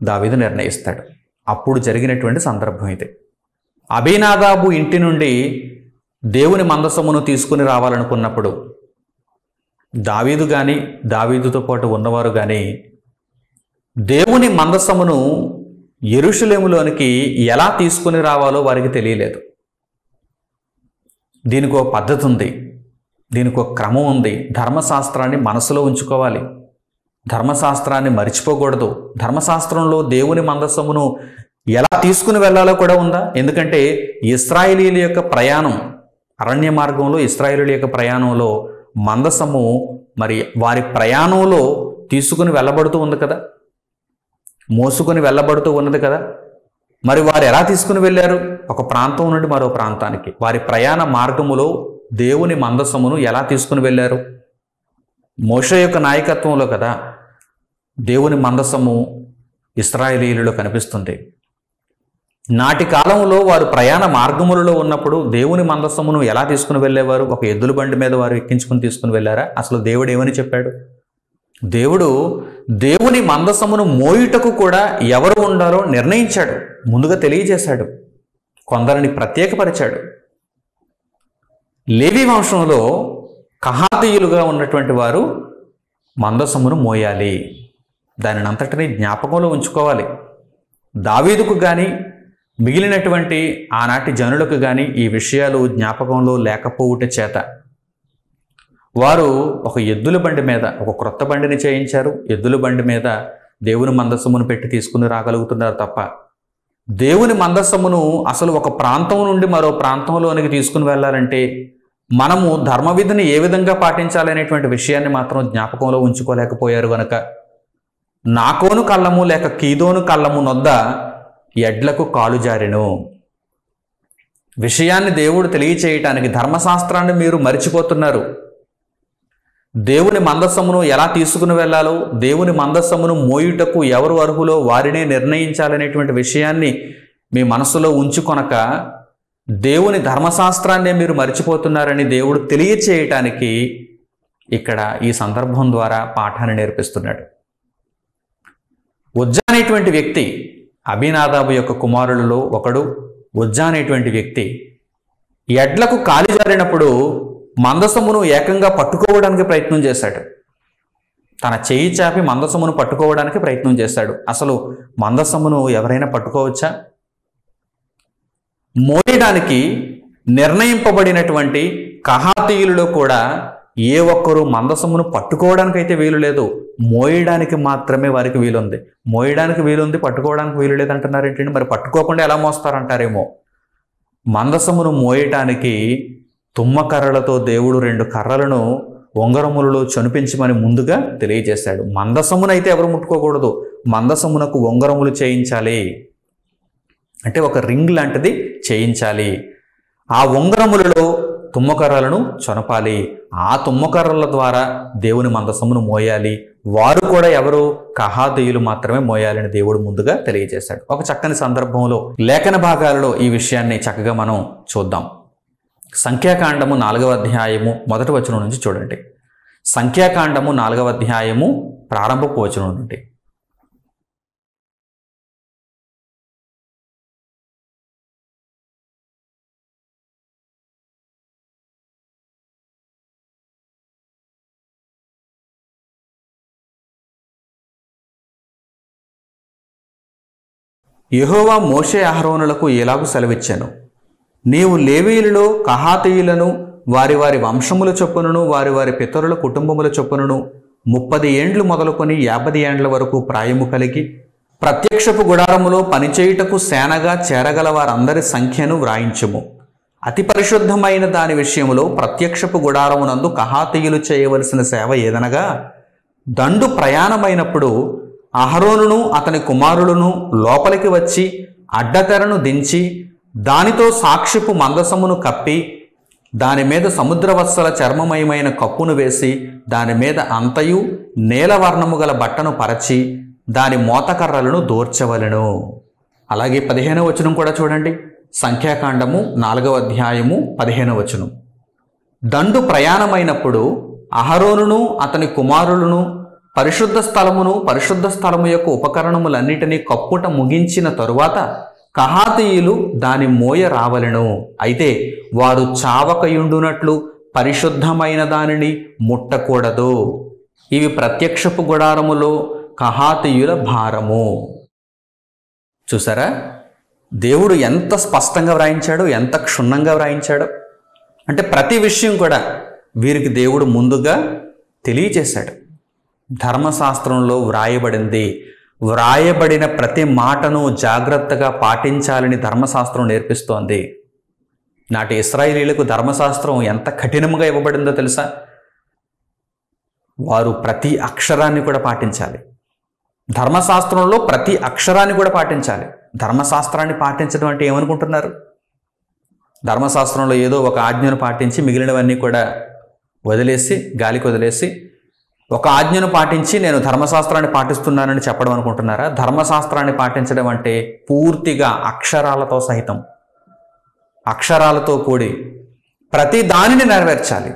దావీదు నిర్ణయిస్తాడు. అప్పుడు జరిగినటువంటి సందర్భం ఇది. అబీనాదాబు ఇంటి నుండి దేవుని మందసమును తీసుకుని రావాలనుకున్నప్పుడు దావీదు కానీ దావీదుతో పాటు ఉన్నవారు కానీ దేవుని మందసమును యెరూషలేములోనికి ఎలా తీసుకుని రావాలో వారికి తెలియలేదు. దీనికి ఒక పద్ధతి ఉంది, దీనికి ఒక క్రమం ఉంది. ధర్మశాస్త్రాన్ని మనసులో ఉంచుకోవాలి, ధర్మశాస్త్రాన్ని మర్చిపోకూడదు. ధర్మశాస్త్రంలో దేవుని మందసమును ఎలా తీసుకుని వెళ్ళాలో కూడా ఉందా? ఎందుకంటే ఇశ్రాయేలీల యొక్క ప్రయాణం, అరణ్య మార్గంలో ఇశ్రాయేలీల యొక్క ప్రయాణంలో మందసము మరి వారి ప్రయాణంలో తీసుకుని వెళ్ళబడుతూ ఉంది కదా, మోసుకొని వెళ్ళబడుతూ ఉన్నది కదా. మరి వారు ఎలా తీసుకుని వెళ్ళారు? ఒక ప్రాంతం నుండి మరో ప్రాంతానికి వారి ప్రయాణ మార్గములో దేవుని మందసమును ఎలా తీసుకుని వెళ్ళారు? మోషే యొక్క నాయకత్వంలో కదా దేవుని మందసము ఇశ్రాయేలీయులలో కనిపిస్తుంది. నాటి కాలంలో వారు ప్రయాణ మార్గములలో ఉన్నప్పుడు దేవుని మందసమును ఎలా తీసుకుని వెళ్ళేవారు? ఒక ఎద్దుల బండి మీద వారు ఎక్కించుకుని తీసుకుని వెళ్ళారా? అసలు దేవుడు ఏమని చెప్పాడు? దేవుడు దేవుని మందసమును మోయుటకు కూడా ఎవరు ఉండాలో నిర్ణయించాడు, ముందుగా తెలియజేశాడు. కొందరిని ప్రత్యేకపరిచాడు. లేవి వంశంలో కహాతీయులుగా ఉన్నటువంటి వారు మందసమును మోయాలి, దానిని అంతటినీ జ్ఞాపకంలో ఉంచుకోవాలి. దావీదుకు కానీ మిగిలినటువంటి ఆనాటి జనులకు కానీ ఈ విషయాలు జ్ఞాపకంలో లేకపోవుట చేత వారు ఒక ఎద్దుల బండి మీద, ఒక క్రొత్త బండిని చేయించారు. ఎద్దుల బండి మీద దేవుని మందసమును పెట్టి తీసుకుని రాగలుగుతున్నారు తప్ప దేవుని మందసమును అసలు ఒక ప్రాంతం నుండి మరో ప్రాంతంలోనికి తీసుకుని వెళ్ళాలంటే మనము ధర్మవిధిని ఏ విధంగా పాటించాలనేటువంటి విషయాన్ని మాత్రం జ్ఞాపకంలో ఉంచుకోలేకపోయారు గనక నాకోను కళ్ళము లేక కీదోను కళ్ళము నొద్ద ఎడ్లకు కాలు జారెను. విషయాన్ని దేవుడు తెలియచేయటానికి ధర్మశాస్త్రాన్ని మీరు మరిచిపోతున్నారు. దేవుని మందసమును ఎలా తీసుకుని వెళ్ళాలో, దేవుని మందసమును మోయుటకు ఎవరు అర్హులో వారినే నిర్ణయించాలనేటువంటి విషయాన్ని మీ మనసులో ఉంచుకొనక దేవుని ధర్మశాస్త్రాన్నే మీరు మరిచిపోతున్నారని దేవుడు తెలియచేయటానికి ఇక్కడ ఈ సందర్భం ద్వారా పాఠాన్ని నేర్పిస్తున్నాడు. ఉజ్జా అనేటువంటి వ్యక్తి, అబీనాదాబు యొక్క కుమారులలో ఒకడు ఉజ్జా అనేటువంటి వ్యక్తి ఎడ్లకు కాలి జారినప్పుడు మందసమును ఏకంగా పట్టుకోవడానికి ప్రయత్నం చేశాడు. తన చేయి చాపి మందసమును పట్టుకోవడానికి ప్రయత్నం చేశాడు. అసలు మందసమును ఎవరైనా పట్టుకోవచ్చా? మోయడానికి నిర్ణయింపబడినటువంటి కహాతీయులలో కూడా ఏ ఒక్కరూ మందసమును పట్టుకోవడానికైతే వీలు లేదు, మోయడానికి మాత్రమే వారికి వీలుంది. మోయడానికి వీలుంది, పట్టుకోవడానికి వీలు లేదంటున్నారు ఏంటంటే, మరి పట్టుకోకుండా ఎలా మోస్తారంటారేమో. మందసమును మోయటానికి తుమ్మకర్రలతో దేవుడు 2 కర్రలను ఉంగరములలో చొనిపించమని ముందుగా తెలియజేశాడు. మందసమునైతే ఎవరు ముట్టుకోకూడదు, మందసమునకు ఉంగరములు చేయించాలి, అంటే ఒక రింగ్ లాంటిది చేయించాలి. ఆ ఉంగరములలో తుమ్మకర్రలను చొనపాలి. ఆ తుమ్మకర్రల ద్వారా దేవుని మందసమును మోయాలి. వారు కూడా ఎవరు? కహాతీయులు మాత్రమే మోయాలని దేవుడు ముందుగా తెలియజేశాడు. ఒక చక్కని సందర్భంలో లేఖన భాగాలలో ఈ విషయాన్ని చక్కగా మనం చూద్దాం. సంఖ్యాకాండము 4వ అధ్యాయము 1వ వచనం నుంచి చూడండి. సంఖ్యాకాండము 4వ అధ్యాయము ప్రారంభపు వచనం నుండి. యెహోవా మోషే అహరోనులకు ఎలాగూ సెలవిచ్చాను, నీవు లేవీయులలో కహాతీయులను వారి వారి వంశముల చొప్పునను వారి వారి పితరుల కుటుంబముల చొప్పునను 30 ఏండ్లు మొదలుకొని 50 ఏండ్ల వరకు ప్రాయము కలిగి ప్రత్యక్షపు గుడారములో పనిచేయుటకు సేనగా చేరగల వారందరి సంఖ్యను వ్రాయించుము. అతి పరిశుద్ధమైన దాని విషయములో ప్రత్యక్షపు గుడారమునందు కహాతీయులు చేయవలసిన సేవ ఏదనగా, దండు ప్రయాణమైనప్పుడు అహరోనును అతని కుమారులను లోపలికి వచ్చి అడ్డతెరను దించి దానితో సాక్ష్యపు మందసమును కప్పి దాని మీద సముద్రవత్సల చర్మమయమైన కప్పును వేసి దాని మీద అంతయు నీలవర్ణము గల బట్టను పరచి దాని మోతకర్రలను దూర్చవలెను. అలాగే 15వ వచనం కూడా చూడండి. సంఖ్యాకాండము 4వ అధ్యాయము 15వ వచనం. దండు ప్రయాణమైనప్పుడు అహరోనును అతని కుమారులను పరిశుద్ధ స్థలమును పరిశుద్ధ స్థలము యొక్క ఉపకరణములన్నిటినీ కప్పుట ముగించిన తరువాత కహాతీయులు దాని మోయ రావలెను. అయితే వారు చావకయుండునట్లు పరిశుద్ధమైన దానిని ముట్టకూడదు. ఇవి ప్రత్యక్షపు గుడారములో కహాతీయుల భారము. చూసారా, దేవుడు ఎంత స్పష్టంగా వ్రాయించాడో, ఎంత క్షుణ్ణంగా వ్రాయించాడో. అంటే ప్రతి విషయం కూడా వీరికి దేవుడు ముందుగా తెలియచేశాడు. ధర్మశాస్త్రంలో వ్రాయబడింది, వ్రాయబడిన ప్రతి మాటను జాగ్రత్తగా పాటించాలని ధర్మశాస్త్రం నేర్పిస్తోంది. నాటి ఇశ్రాయేలీయులకు ధర్మశాస్త్రం ఎంత కఠినంగా ఇవ్వబడిందో తెలుసా? వారు ప్రతి అక్షరాన్ని కూడా పాటించాలి. ధర్మశాస్త్రంలో ప్రతి అక్షరాన్ని కూడా పాటించాలి. ధర్మశాస్త్రాన్ని పాటించడం అంటే ఏమనుకుంటున్నారు? ధర్మశాస్త్రంలో ఏదో ఒక ఆజ్ఞను పాటించి మిగిలినవన్నీ కూడా వదిలేసి, గాలికి వదిలేసి, ఒక ఆజ్ఞను పాటించి నేను ధర్మశాస్త్రాన్ని పాటిస్తున్నానని చెప్పడం అనుకుంటున్నారా? ధర్మశాస్త్రాన్ని పాటించడం అంటే పూర్తిగా అక్షరాలతో సహితం, అక్షరాలతో కూడి ప్రతి దానిని నెరవేర్చాలి,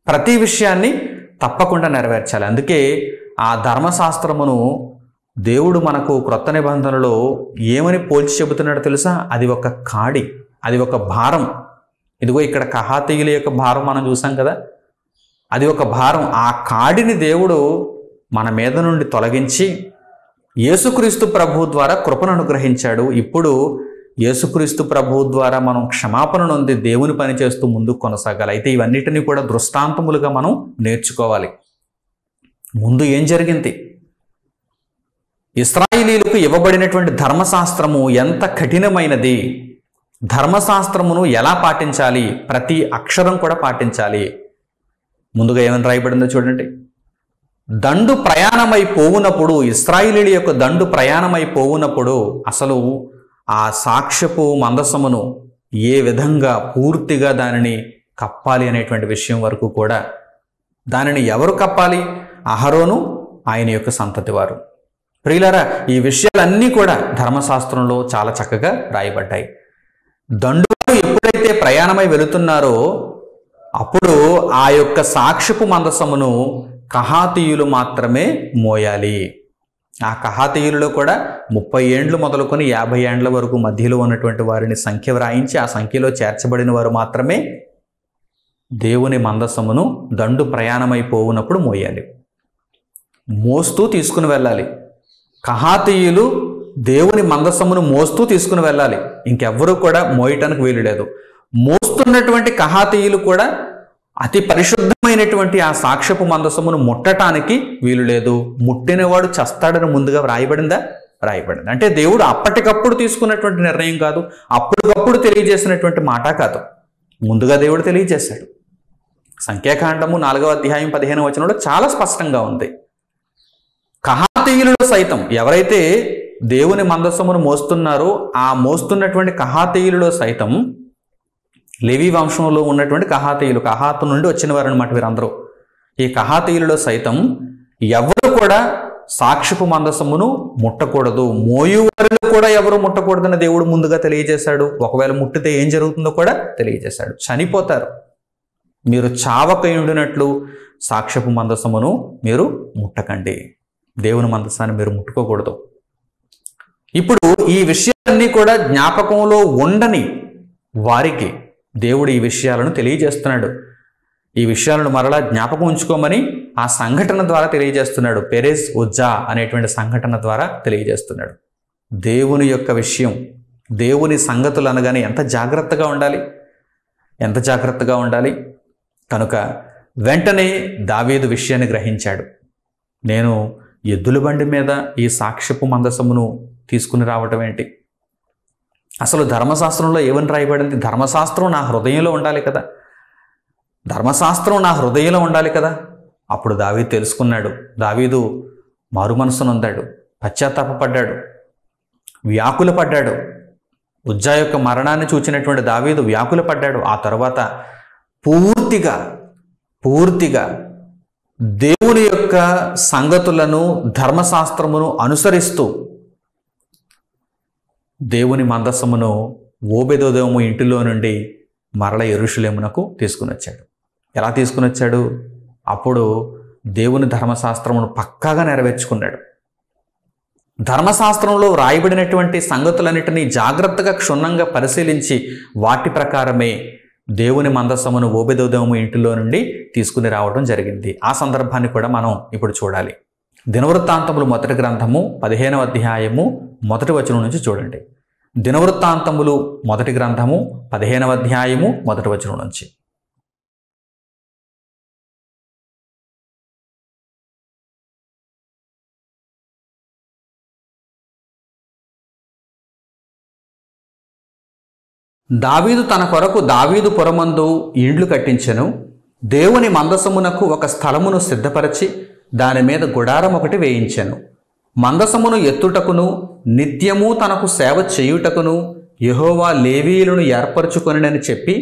ప్రతి విషయాన్ని తప్పకుండా నెరవేర్చాలి. అందుకే ఆ ధర్మశాస్త్రమును దేవుడు మనకు క్రొత్త నిబంధనలో ఏమని పోల్చి చెబుతున్నాడో తెలుసా? అది ఒక కాడి, అది ఒక భారం. ఇదిగో ఇక్కడ కహాతీయుల యొక్క భారం మనం చూసాం కదా, అది ఒక భారం. ఆ కాడిని దేవుడు మన మీద నుండి తొలగించి యేసుక్రీస్తు ప్రభువు ద్వారా కృపను అనుగ్రహించాడు. ఇప్పుడు యేసుక్రీస్తు ప్రభువు ద్వారా మనం క్షమాపణ నొంది దేవుని పని చేస్తూ ముందుకు కొనసాగాలి. అయితే ఇవన్నిటినీ కూడా దృష్టాంతములుగా మనం నేర్చుకోవాలి. ముందు ఏం జరిగింది? ఇశ్రాయేలీయులకు ఇవ్వబడినటువంటి ధర్మశాస్త్రము ఎంత కఠినమైనది, ధర్మశాస్త్రమును ఎలా పాటించాలి, ప్రతి అక్షరం కూడా పాటించాలి. ముందుగా ఏమని రాయబడిందో చూడండి. దండు ప్రయాణమైపోవునప్పుడు, ఇశ్రాయేలీయుల యొక్క దండు ప్రయాణమైపోవునప్పుడు అసలు ఆ సాక్ష్యపు మందసమును ఏ విధంగా పూర్తిగా దానిని కప్పాలి అనేటువంటి విషయం వరకు కూడా, దానిని ఎవరు కప్పాలి? అహరోను, ఆయన యొక్క సంతతి వారు. ప్రియులారా, ఈ విషయాలన్నీ కూడా ధర్మశాస్త్రంలో చాలా చక్కగా రాయబడ్డాయి. దండులు ఎప్పుడైతే ప్రయాణమై వెళుతున్నారో అప్పుడు ఆ యొక్క సాక్ష్యపు మందసమును కహాతీయులు మాత్రమే మోయాలి. ఆ కహాతీయులలో కూడా 30 ఏండ్లు మొదలుకొని 50 ఏండ్ల వరకు మధ్యలో ఉన్నటువంటి వారిని సంఖ్య వ్రాయించి ఆ సంఖ్యలో చేర్చబడిన వారు మాత్రమే దేవుని మందసమును దండు ప్రయాణమైపోవునప్పుడు మోయాలి. మోస్తూ తీసుకుని వెళ్ళాలి. కహాతీయులు దేవుని మందసమును మోస్తూ తీసుకుని వెళ్ళాలి. ఇంకెవ్వరూ కూడా మోయటానికి వీలు లేదు. మోస్తున్నటువంటి కహాతీయులు కూడా అతి పరిశుద్ధమైనటువంటి ఆ సాక్ష్యపు మందసమును ముట్టటానికి వీలు లేదు. ముట్టినవాడు చస్తాడని ముందుగా వ్రాయబడిందా? రాయబడింది. అంటే దేవుడు అప్పటికప్పుడు తీసుకున్నటువంటి నిర్ణయం కాదు, అప్పటికప్పుడు తెలియజేసినటువంటి మాట కాదు, ముందుగా దేవుడు తెలియజేశాడు. సంఖ్యాకాండము 4వ అధ్యాయం 15వ వచనంలో చాలా స్పష్టంగా ఉంది. కహాతీయులలో సైతం, ఎవరైతే దేవుని మందసమును మోస్తున్నారో ఆ మోస్తున్నటువంటి కహాతీయులలో సైతం, లేవి వంశంలో ఉన్నటువంటి కహాతీయులు, కహాతు నుండి వచ్చిన వారు అన్నమాట వీరందరూ. ఈ కహాతీయులలో సైతం ఎవరు కూడా సాక్ష్యపు మందసమును ముట్టకూడదు. మోయువారిలో కూడా ఎవరు ముట్టకూడదని దేవుడు ముందుగా తెలియజేశాడు. ఒకవేళ ముట్టితే ఏం జరుగుతుందో కూడా తెలియజేశాడు. చనిపోతారు. మీరు చావకయుండినట్లు సాక్ష్యపు మందసమును మీరు ముట్టకండి. దేవుని మందసాన్ని మీరు ముట్టుకోకూడదు. ఇప్పుడు ఈ విషయాలన్నీ కూడా జ్ఞాపకంలో ఉండని వారికి దేవుడు ఈ విషయాలను తెలియజేస్తున్నాడు. ఈ విషయాలను మరలా జ్ఞాపకం ఉంచుకోమని ఆ సంఘటన ద్వారా తెలియజేస్తున్నాడు. పెరెస్ ఉజ్జా అనేటువంటి సంఘటన ద్వారా తెలియజేస్తున్నాడు. దేవుని యొక్క విషయం, దేవుని సంగతులు అనగానే ఎంత జాగ్రత్తగా ఉండాలి, ఎంత జాగ్రత్తగా ఉండాలి. కనుక వెంటనే దావీదు విషయాన్ని గ్రహించాడు. నేను ఎద్దుల బండి మీద ఈ సాక్ష్యపు మందసమును తీసుకుని రావటం ఏంటి? అసలు ధర్మశాస్త్రంలో ఏమని రాయబడింది? ధర్మశాస్త్రం నా హృదయంలో ఉండాలి కదా, ధర్మశాస్త్రం నా హృదయంలో ఉండాలి కదా. అప్పుడు దావీదు తెలుసుకున్నాడు. దావీదు మారు మనసు నొందాడు, పశ్చాత్తాపపడ్డాడు, వ్యాకుల పడ్డాడు. ఉజ్జా యొక్క మరణాన్ని చూచినటువంటి దావీదు వ్యాకుల పడ్డాడు. ఆ తర్వాత పూర్తిగా దేవుని యొక్క సంగతులను, ధర్మశాస్త్రమును అనుసరిస్తూ దేవుని మందసమును ఓబెదెదోము ఇంటిలో నుండి మరల యెరూషలేమునకు తీసుకుని వచ్చాడు. ఎలా తీసుకుని వచ్చాడు? అప్పుడు దేవుని ధర్మశాస్త్రమును పక్కాగా నెరవేర్చుకున్నాడు. ధర్మశాస్త్రంలో రాయబడినటువంటి సంగతులన్నిటినీ జాగ్రత్తగా క్షుణ్ణంగా పరిశీలించి వాటి ప్రకారమే దేవుని మందసమును ఓబెదెదోము ఇంటిలో నుండి తీసుకుని రావడం జరిగింది. ఆ సందర్భాన్ని కూడా మనం ఇప్పుడు చూడాలి. దినవృత్తాంతములు మొదటి గ్రంథము 15వ అధ్యాయము 1వ వచనం నుంచి చూడండి. దినవృత్తాంతములు మొదటి గ్రంథము 15వ అధ్యాయము 1వ వచనం నుంచి. దావీదు తన కొరకు దావీదు పురమందు ఇండ్లు కట్టించెను. దేవుని మందసమునకు ఒక స్థలమును సిద్ధపరచి దాని మీద గుడారం ఒకటి వేయించెను. మందసమును ఎత్తుటకును నిత్యము తనకు సేవ చేయుటకును యెహోవా లేవీయులను ఏర్పరచుకొనినని చెప్పి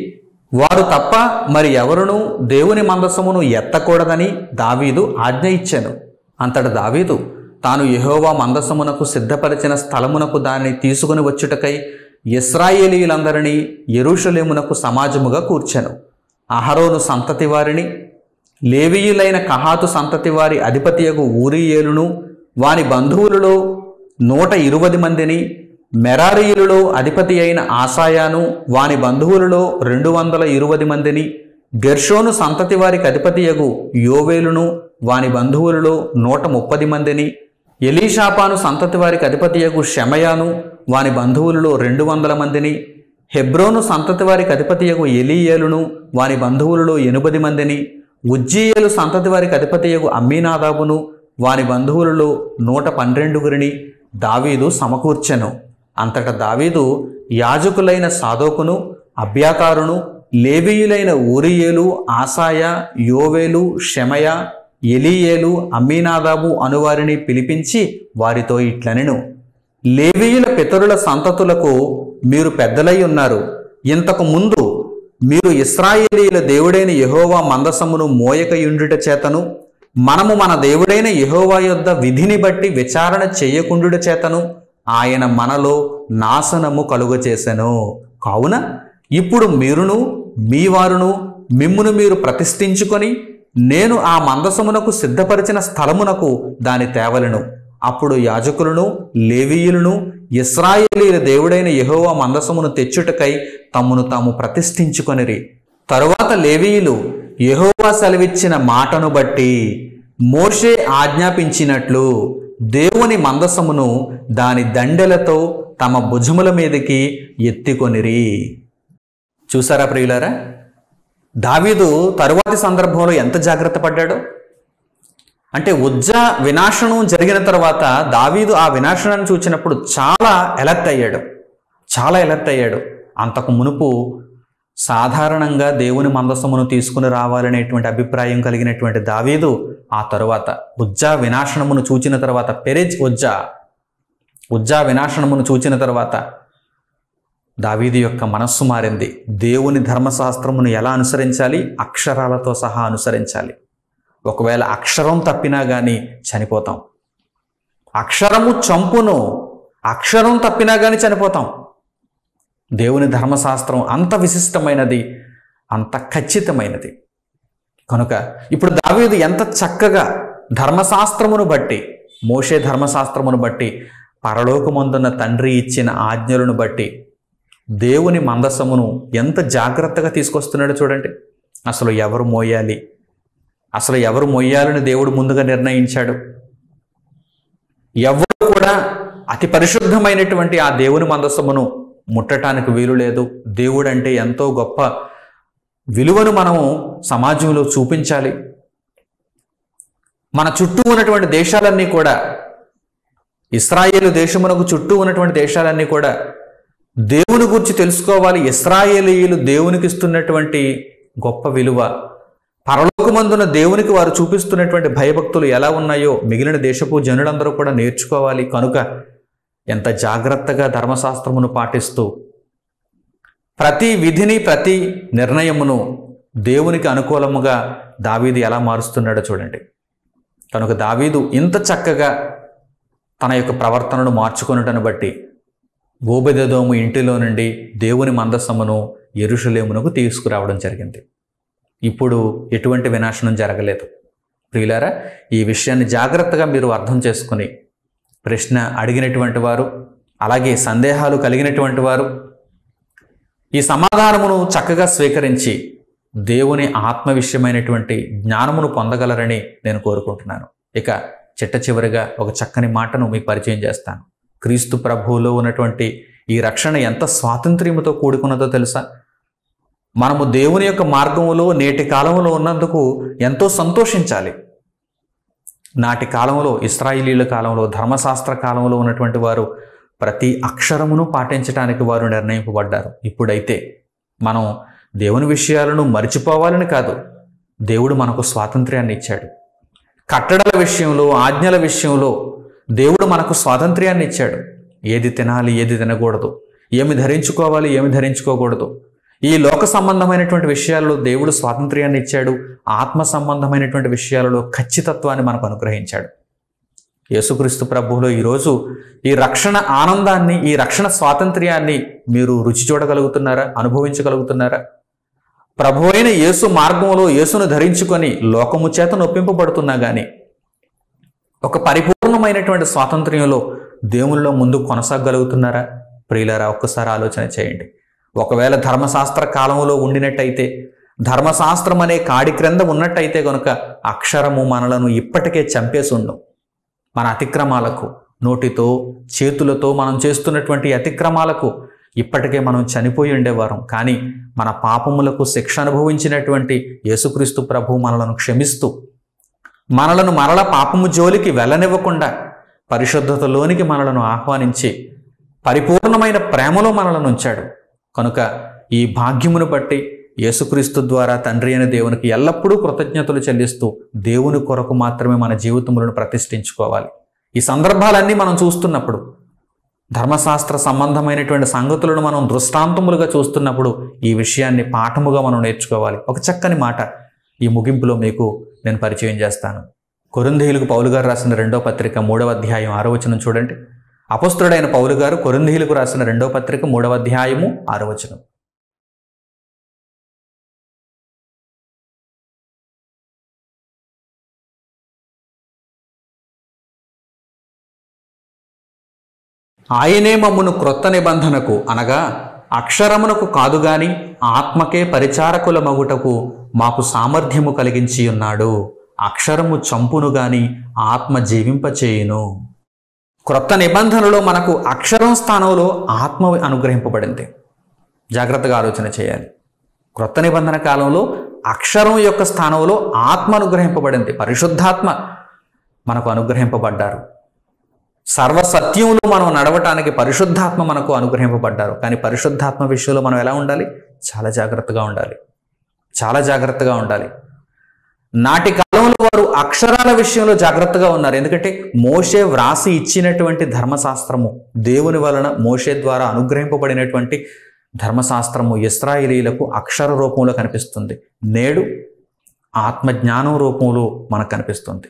వారు తప్ప మరి ఎవరునూ దేవుని మందసమును ఎత్తకూడదని దావీదు ఆజ్ఞ ఇచ్చెను. అంతట దావీదు తాను యెహోవా మందసమునకు సిద్ధపరిచిన స్థలమునకు దానిని తీసుకుని వచ్చుటకై ఇశ్రాయేలీయులందరినీ యెరూషలేమునకు సమాజముగా కూర్చెను. అహరోను సంతతి వారిని, లేవీయులైన కహాతు సంతతి వారి అధిపతియగు ఊరీయేలును వాని బంధువులలో 120 మందిని మెరారీయులలో అధిపతి అయిన ఆసాయాను వాని బంధువులలో 220 మందిని, గెర్షోను సంతతి వారికి అధిపతియగు యోవేలును వాని బంధువులలో 130 మందిని, ఎలీషాపాను సంతతి వారికి అధిపతియగు షెమయాను వాని బంధువులలో 200 మందిని, హెబ్రోను సంతతి వారికి అధిపతియగు ఎలీయేలును వాని బంధువులలో 80 మందిని, ఉజ్జీయేలు సంతతి వారికి అధిపతియగు అమ్మీనాదాబును వాని బంధువులలో 112 దావీదు సమకూర్చెను. అంతటా దావీదు యాజకులైన సాదోకును, అబ్యాతారును, లేవీయులైన ఊరియేలు, ఆసాయా, యోవేలు, షెమయ, ఎలీయేలు, అమ్మీనాదాబు అనువారిని పిలిపించి వారితో ఇట్లనెను: లేవీయుల పితరుల సంతతులకు మీరు పెద్దలై ఉన్నారు. ఇంతకు ముందు మీరు ఇశ్రాయేలీయుల దేవుడైన యెహోవా మందసమును మోయకయుండుట చేతను, మనము మన దేవుడైన యెహోవా యొద్ద విధిని బట్టి విచారణ చేయకుండుట చేతను ఆయన మనలో నాశనము కలుగచేసెను. కావున ఇప్పుడు మీరును మీ వారును మిమ్మును మీరు ప్రతిష్ఠించుకొని నేను ఆ మందసమునకు సిద్ధపరిచిన స్థలమునకు దాని తేవలను. అప్పుడు యాజకులను, లేవీయులను ఇశ్రాయేలీయుల దేవుడైన యెహోవా మందసమును తెచ్చుటకై తమ్మును తాము ప్రతిష్ఠించుకొనిరి. తరువాత లేవీయులు యెహోవా సెలవిచ్చిన మాటను బట్టి మోషే ఆజ్ఞాపించినట్లు దేవుని మందసమును దాని దండెలతో తమ భుజముల మీదకి ఎత్తికొనిరి. చూసారా ప్రియులారా, దావీదు తరువాతి సందర్భంలో ఎంత జాగ్రత్త పడ్డాడో. అంటే ఉజ్జా వినాశనం జరిగిన తర్వాత దావీదు ఆ వినాశనాన్ని చూచినప్పుడు చాలా ఎలర్ట్ అయ్యాడు. అంతకు మునుపు సాధారణంగా దేవుని మందసమును తీసుకుని రావాలనేటువంటి అభిప్రాయం కలిగినటువంటి దావీదు ఆ తరువాత ఉజ్జా వినాశనమును చూచిన తర్వాత, పెరెజ్ ఉజ్జా వినాశనమును చూచిన తర్వాత దావీదు యొక్క మనస్సు మారింది. దేవుని ధర్మశాస్త్రమును ఎలా అనుసరించాలి? అక్షరాలతో సహా అనుసరించాలి. ఒకవేళ అక్షరం తప్పినా కానీ చనిపోతాం. అక్షరము చంపును, అక్షరం తప్పినా కానీ చనిపోతాం. దేవుని ధర్మశాస్త్రం అంత విశిష్టమైనది, అంత ఖచ్చితమైనది. కనుక ఇప్పుడు దావీదు ఎంత చక్కగా ధర్మశాస్త్రమును బట్టి, మోషే ధర్మశాస్త్రమును బట్టి, పరలోకమందున్న తండ్రి ఇచ్చిన ఆజ్ఞలను బట్టి దేవుని మందసమును ఎంత జాగ్రత్తగా తీసుకొస్తున్నాడో చూడండి. అసలు ఎవరు మోయాలని దేవుడు ముందుగా నిర్ణయించాడు. ఎవరు కూడా అతి పరిశుద్ధమైనటువంటి ఆ దేవుని మందసమును ముట్టడానికి వీలు లేదు. దేవుడు అంటే ఎంతో గొప్ప విలువను మనము సమాజంలో చూపించాలి. మన చుట్టూ ఉన్నటువంటి దేశాలన్నీ కూడా, ఇశ్రాయేలు దేశమునకు చుట్టూ ఉన్నటువంటి దేశాలన్నీ కూడా దేవుని గురించి తెలుసుకోవాలి. ఇశ్రాయేలీయులు దేవునికి ఇస్తున్నటువంటి గొప్ప విలువ, పరలోకమందున దేవునికి వారు చూపిస్తున్నటువంటి భయభక్తులు ఎలా ఉన్నాయో మిగిలిన దేశపు జనులందరూ కూడా నేర్చుకోవాలి. కనుక ఎంత జాగ్రత్తగా ధర్మశాస్త్రమును పాటిస్తూ ప్రతి విధిని, ప్రతి నిర్ణయమును దేవునికి అనుకూలముగా దావీదు ఎలా మారుస్తున్నాడో చూడండి. కనుక దావీదు ఇంత చక్కగా తన యొక్క ప్రవర్తనను మార్చుకొనుటను బట్టి ఓబెదెదోము ఇంటిలో నుండి దేవుని మందసమును యెరూషలేమునకు తీసుకురావడం జరిగింది. ఇప్పుడు ఎటువంటి వినాశనం జరగలేదు. ప్రియులారా, ఈ విషయాన్ని జాగ్రత్తగా మీరు అర్థం చేసుకుని ప్రశ్న అడిగినటువంటి వారు, అలాగే సందేహాలు కలిగినటువంటి వారు ఈ సమాధానమును చక్కగా స్వీకరించి దేవుని ఆత్మ విషయమైనటువంటి జ్ఞానమును పొందగలరని నేను కోరుకుంటున్నాను. ఇక చిట్ట చివరిగా ఒక చక్కని మాటను మీకు పరిచయం చేస్తాను. క్రీస్తు ప్రభువులో ఉన్నటువంటి ఈ రక్షణ ఎంత స్వాతంత్ర్యముతో కూడుకున్నదో తెలుసా? మనము దేవుని యొక్క మార్గములో నేటి కాలంలో ఉన్నందుకు ఎంతో సంతోషించాలి. నాటి కాలంలో, ఇశ్రాయేలీయుల కాలంలో, ధర్మశాస్త్ర కాలంలో ఉన్నటువంటి వారు ప్రతి అక్షరమును పాటించడానికి వారు నిర్ణయింపబడ్డారు. ఇప్పుడైతే మనం దేవుని విషయాలను మరిచిపోవాలని కాదు, దేవుడు మనకు స్వాతంత్ర్యాన్ని ఇచ్చాడు. కట్టడల విషయంలో, ఆజ్ఞల విషయంలో దేవుడు మనకు స్వాతంత్ర్యాన్ని ఇచ్చాడు. ఏది తినాలి, ఏది తినకూడదు, ఏమి ధరించుకోవాలి, ఏమి ధరించుకోకూడదు, ఈ లోక సంబంధమైనటువంటి విషయాలలో దేవుడు స్వాతంత్ర్యాన్ని ఇచ్చాడు. ఆత్మ సంబంధమైనటువంటి విషయాలలో ఖచ్చితత్వాన్ని మనకు అనుగ్రహించాడు. యేసుక్రీస్తు ప్రభువులో ఈరోజు ఈ రక్షణ ఆనందాన్ని, ఈ రక్షణ స్వాతంత్ర్యాన్ని మీరు రుచి చూడగలుగుతున్నారా? అనుభవించగలుగుతున్నారా? ప్రభు అయిన యేసు మార్గంలో యేసును ధరించుకొని లోకము చేత నొప్పింపబడుతున్నా కానీ ఒక పరిపూర్ణమైనటువంటి స్వాతంత్ర్యంలో దేవునిలో ముందు కొనసాగలుగుతున్నారా? ప్రియులారా, ఒక్కసారి ఆలోచన చేయండి. ఒకవేళ ధర్మశాస్త్ర కాలంలో ఉండినట్టయితే, ధర్మశాస్త్రం అనే కాడి క్రింద ఉన్నట్టయితే కనుక అక్షరము మనలను ఇప్పటికే చంపేసి ఉండం. మన అతిక్రమాలకు, నోటితో చేతులతో మనం చేస్తున్నటువంటి అతిక్రమాలకు ఇప్పటికే మనం చనిపోయి ఉండేవారం. కానీ మన పాపములకు శిక్ష అనుభవించినటువంటి యేసుక్రీస్తు ప్రభు మనలను క్షమిస్తూ, మనలను మరల పాపము జోలికి వెళ్ళనివ్వకుండా పరిశుద్ధతలోనికి మనలను ఆహ్వానించి పరిపూర్ణమైన ప్రేమలో మనలను ఉంచాడు. కనుక ఈ భాగ్యమును బట్టి యేసుక్రీస్తు ద్వారా తండ్రి అయిన దేవునికి ఎల్లప్పుడూ కృతజ్ఞతలు చెల్లిస్తూ దేవుని కొరకు మాత్రమే మన జీవితములను ప్రతిష్ఠించుకోవాలి. ఈ సందర్భాలన్నీ మనం చూస్తున్నప్పుడు, ధర్మశాస్త్ర సంబంధమైనటువంటి సంగతులను మనం దృష్టాంతములుగా చూస్తున్నప్పుడు ఈ విషయాన్ని పాఠముగా మనం నేర్చుకోవాలి. ఒక చక్కని మాట ఈ ముగింపులో మీకు నేను పరిచయం చేస్తాను. కొరింథీయులకు పౌలు గారు రాసిన 2వ పత్రిక 3వ అధ్యాయం 6వ వచనం చూడండి. అపొస్తలుడైన పౌలు గారు కొరింథీయులకు రాసిన 2వ పత్రిక 3వ అధ్యాయము 6వ వచనం. ఆయనే మమ్మును క్రొత్త నిబంధనకు అనగా అక్షరమునకు కాదు గాని ఆత్మకే పరిచారకుల మగుటకు మాకు సామర్థ్యము కలిగించి ఉన్నాడు. అక్షరము చంపును గాని ఆత్మ జీవింపచేయును. క్రొత్త నిబంధనలో మనకు అక్షరం స్థానంలో ఆత్మ అనుగ్రహింపబడింది. జాగ్రత్తగా ఆలోచన చేయాలి. క్రొత్త నిబంధన కాలంలో అక్షరం యొక్క స్థానంలో ఆత్మ అనుగ్రహింపబడింది. పరిశుద్ధాత్మ మనకు అనుగ్రహింపబడ్డారు. సర్వసత్యంలో మనం నడవటానికి పరిశుద్ధాత్మ మనకు అనుగ్రహింపబడ్డారు. కానీ పరిశుద్ధాత్మ విషయంలో మనం ఎలా ఉండాలి? చాలా జాగ్రత్తగా ఉండాలి. చాలా జాగ్రత్తగా ఉండాలి. నాటి కాలంలో వారు అక్షరాల విషయంలో జాగ్రత్తగా ఉన్నారు. ఎందుకంటే మోషే వ్రాసి ఇచ్చినటువంటి ధర్మశాస్త్రము, దేవుని వలన మోషే ద్వారా అనుగ్రహింపబడినటువంటి ధర్మశాస్త్రము ఇశ్రాయేలీయులకు అక్షర రూపంలో కనిపిస్తుంది. నేడు ఆత్మజ్ఞానం రూపంలో మనకు కనిపిస్తుంది.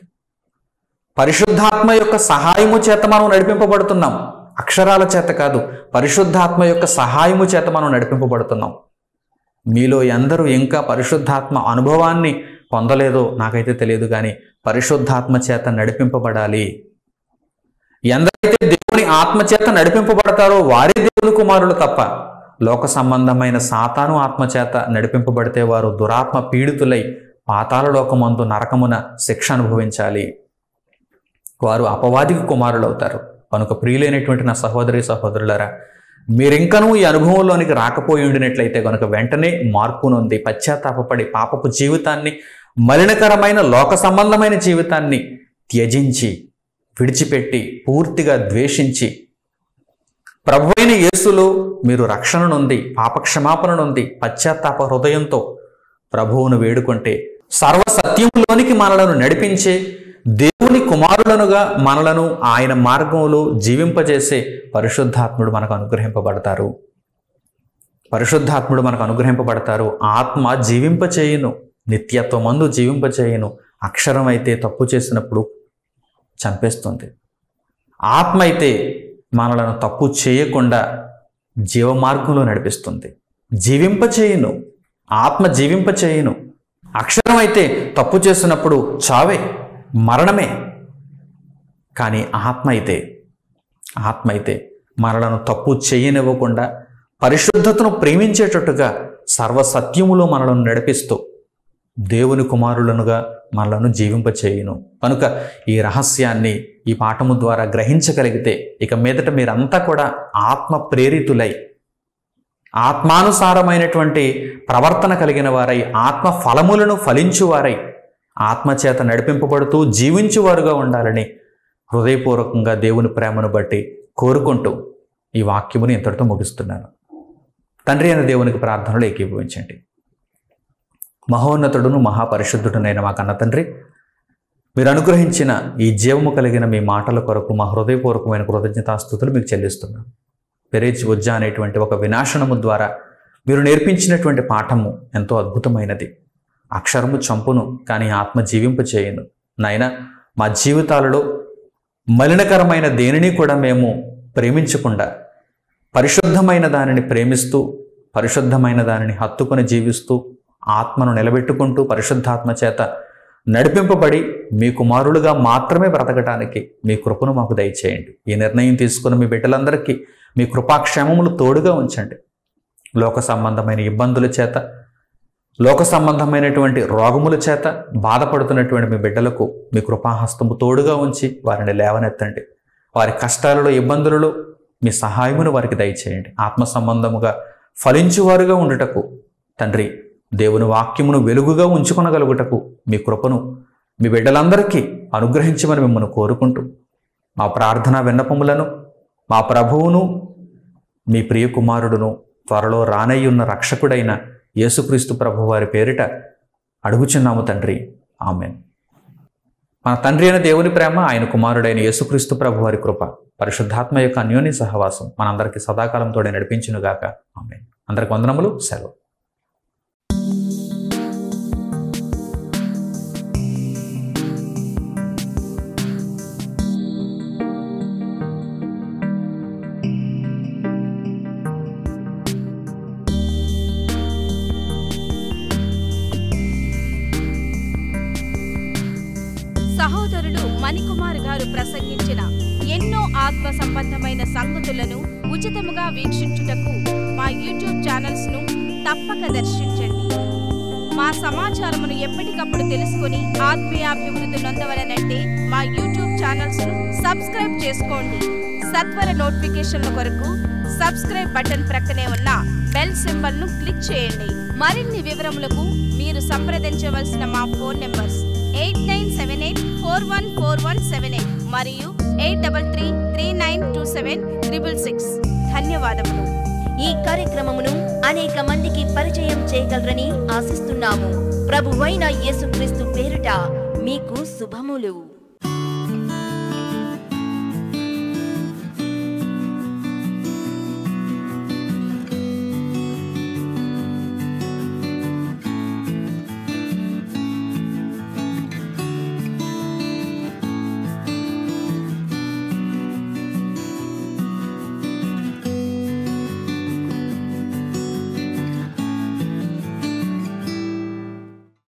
పరిశుద్ధాత్మ యొక్క సహాయము చేత మనం నడిపింపబడుతున్నాం. అక్షరాల చేత కాదు, పరిశుద్ధాత్మ యొక్క సహాయము చేత మనం నడిపింపబడుతున్నాం. మీలో ఎందరూ ఇంకా పరిశుద్ధాత్మ అనుభవాన్ని పొందలేదో నాకైతే తెలియదు, కానీ పరిశుద్ధాత్మ చేత నడిపింపబడాలి. ఎందరైతే దేవుని ఆత్మ చేత నడిపింపబడతారో వారి దేవుని కుమారులు తప్ప లోక సంబంధమైన సాతాను ఆత్మ చేత నడిపింపబడితే వారు దురాత్మ పీడితులై పాతాళ లోకమందు నరకమున శిక్ష అనుభవించాలి. వారు అపవాదికి కుమారులు అవుతారు. కనుక ప్రియులైనటువంటి నా సహోదరి సహోదరులారా, మీరింకనూ ఈ అనుభవంలోనికి రాకపోయి ఉండినట్లయితే కనుక వెంటనే మార్పు నొంది పశ్చాత్తాపపడి పాపపు జీవితాన్ని, మలినకరమైన లోక సంబంధమైన జీవితాన్ని త్యజించి విడిచిపెట్టి పూర్తిగా ద్వేషించి ప్రభువైన యేసులో మీరు రక్షణ నొంది పాపక్షమాపణ నొంది పశ్చాత్తాప హృదయంతో ప్రభువును వేడుకుంటే సర్వసత్యంలోనికి మనలను నడిపించే దేవుని కుమారులనుగా మనలను ఆయన మార్గంలో జీవింపజేసే పరిశుద్ధాత్ముడు మనకు అనుగ్రహింపబడతారు. పరిశుద్ధాత్ముడు మనకు అనుగ్రహింపబడతారు. ఆత్మ జీవింపచేయును, నిత్యత్వమందు జీవింపచేయును. అక్షరం అయితే తప్పు చేసినప్పుడు చంపేస్తుంది. ఆత్మ అయితే మనలను తప్పు చేయకుండా జీవమార్గంలో నడిపిస్తుంది. జీవింపచేయును, ఆత్మ జీవింపచేయును. అక్షరం అయితే తప్పు చేసినప్పుడు చావే, మరణమే. కానీ ఆత్మ అయితే మనలను తప్పు చేయనివ్వకుండా పరిశుద్ధతను ప్రేమించేటట్టుగా సర్వసత్యములో మనలను నడిపిస్తూ దేవుని కుమారులనుగా మనలను జీవింపచేయును. కనుక ఈ రహస్యాన్ని ఈ పాఠము ద్వారా గ్రహించగలిగితే ఇక మీదట మీరంతా కూడా ఆత్మ ప్రేరితులై ఆత్మానుసారమైనటువంటి ప్రవర్తన కలిగిన వారై ఆత్మ ఫలములను ఫలించువారై ఆత్మచేత నడిపింపబడుతూ జీవించువారుగా ఉండాలని హృదయపూర్వకంగా దేవుని ప్రేమను బట్టి కోరుకుంటూ ఈ వాక్యముని ఇంతటితో ముగిస్తున్నాను. తండ్రి అయిన దేవునికి ప్రార్థనలు ఏకీభవించండి. మహోన్నతుడును మహాపరిశుద్ధుడునైన మా కన్న తండ్రి, మీరు అనుగ్రహించిన ఈ జీవము కలిగిన మీ మాటల కొరకు మా హృదయపూర్వకమైన కృతజ్ఞతాస్తుతులు మీకు చెల్లిస్తున్నాను. పెరేజ్ ఉజ్జా అనేటువంటి ఒక వినాశనము ద్వారా మీరు నేర్పించినటువంటి పాఠము ఎంతో అద్భుతమైనది. అక్షరము చంపును, కానీ ఆత్మ జీవింప చేయును. నాయన, మా జీవితాలలో మలినకరమైన దేనిని కూడా మేము ప్రేమించకుండా పరిశుద్ధమైన దానిని ప్రేమిస్తూ పరిశుద్ధమైన దానిని హత్తుకొని జీవిస్తూ ఆత్మను నిలబెట్టుకుంటూ పరిశుద్ధాత్మ చేత నడిపింపబడి మీ కుమారులుగా మాత్రమే బ్రతకటానికి మీ కృపను మాకు దయచేయండి. ఈ నిర్ణయం తీసుకున్న మీ బిడ్డలందరికీ మీ కృపాక్షేమములు తోడుగా ఉంచండి. లోక సంబంధమైన ఇబ్బందుల చేత, లోక సంబంధమైనటువంటి రోగముల చేత బాధపడుతున్నటువంటి మీ బిడ్డలకు మీ కృపాహస్తము తోడుగా ఉంచి వారిని లేవనెత్తండి. వారి కష్టాలలో, ఇబ్బందులలో మీ సహాయమును వారికి దయచేయండి. ఆత్మ సంబంధముగా ఫలించువారుగా ఉండుటకు తండ్రి, దేవుని వాక్యమును వెలుగుగా ఉంచుకొనగలుగుటకు మీ కృపను మీ బిడ్డలందరికీ అనుగ్రహించమని మిమ్మల్ని కోరుకుంటూ, మా ప్రార్థనా విన్నపములను మా ప్రభువును మీ ప్రియకుమారుడును త్వరలో రానయ్యున్న రక్షకుడైన యేసుక్రీస్తు ప్రభు వారి పేరిట అడుగుచున్నాము తండ్రి. ఆమెన్. మన తండ్రి అయిన దేవుని ప్రేమ, ఆయన కుమారుడైన యేసుక్రీస్తు ప్రభు వారి కృప, పరిశుద్ధాత్మ యొక్క అన్యోన్య సహవాసం మనందరికీ సదాకాలం తోడే నడిపించునుగాక. ఆమెన్. అందరికి వందనములు. సెలవు. సహోదరులు మణికుమార్ గారు ప్రసంగించిన ఎన్నో ఆత్మ సంబంధమైన సంగతులను ఉచితముగా వీక్షించుటకు మా యూట్యూబ్ ఛానల్స్ ను తప్పక దర్శించండి. మా సమాచారమును ఎప్పటికప్పుడు తెలుసుకుని ఆత్మీయాభివృద్ధి నొందవలనంటే మా యూట్యూబ్ ఛానల్స్ ను సబ్స్క్రైబ్ చేసుకోండి. సత్వర నోటిఫికేషన్ల కొరకు సబ్స్క్రైబ్ బటన్ ప్రక్కనే ఉన్న బెల్ సింబల్ ను క్లిక్ చేయండి. మరిన్ని వివరములకు మీరు సంప్రదించవలసిన మా ఫోన్ నెంబర్స్ 8978414178 మరియు 8333927666. ధన్యవాదములు. ఈ కార్యక్రమమును అనేక మందికి పరిచయం చేయగలరని ఆశిస్తున్నాము. ప్రభువైన యేసుక్రీస్తు పేరిట మీకు శుభములు.